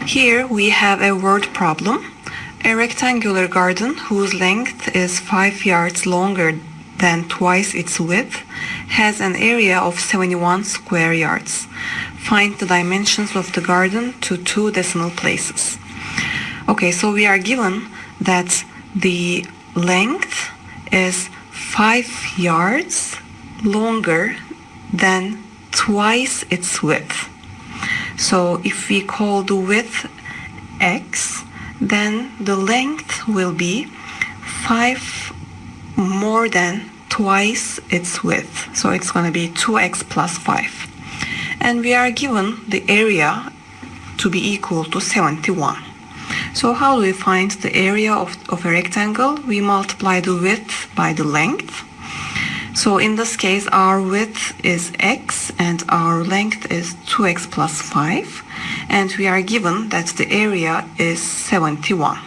Here we have a word problem. A rectangular garden whose length is 5 yards longer than twice its width has an area of 71 square yards. Find the dimensions of the garden to 2 decimal places. Okay, so we are given that the length is 5 yards longer than twice its width. So if we call the width x, then the length will be 5 more than twice its width. So it's going to be 2x plus 5. And we are given the area to be equal to 71. So how do we find the area of a rectangle? We multiply the width by the length. So in this case, our width is x and our length is 2x plus 5. And we are given that the area is 71.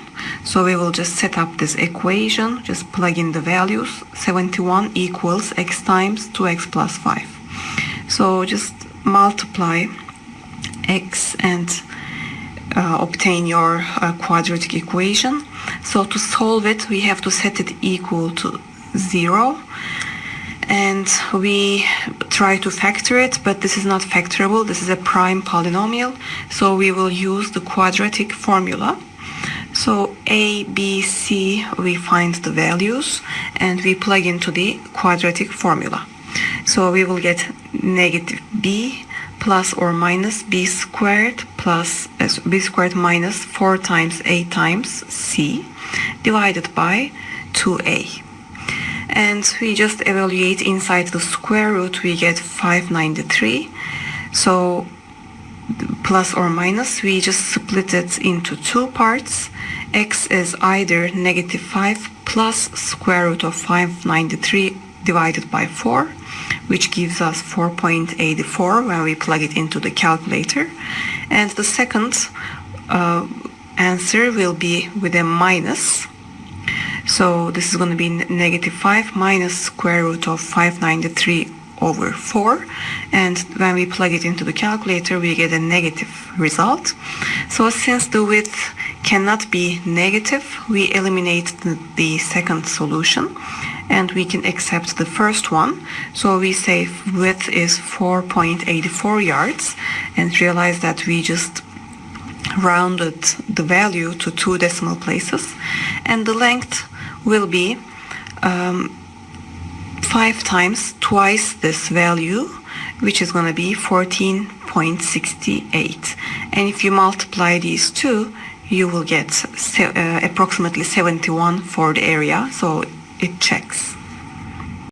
So we will just set up this equation, just plug in the values. 71 equals x times 2x plus 5. So just multiply x and obtain your quadratic equation. So to solve it, we have to set it equal to 0. And we try to factor it, but this is not factorable. This is a prime polynomial. So we will use the quadratic formula. So a, b, c, we find the values and we plug into the quadratic formula. So we will get negative b plus or minus b squared plus b squared minus 4 times a times c divided by 2a. And we just evaluate inside the square root, we get 593. So plus or minus, we just split it into 2 parts. X is either negative 5 plus square root of 593 divided by 4, which gives us 4.84 when we plug it into the calculator. And the second answer will be with a minus. So this is going to be negative 5 minus square root of 593 over 4. And when we plug it into the calculator, we get a negative result. So since the width cannot be negative, we eliminate the second solution and we can accept the first one. So we say width is 4.84 yards and realize that we just rounded the value to 2 decimal places, and the length will be 5 times twice this value, which is going to be 14.68. And if you multiply these two, you will get approximately 71 for the area, so it checks.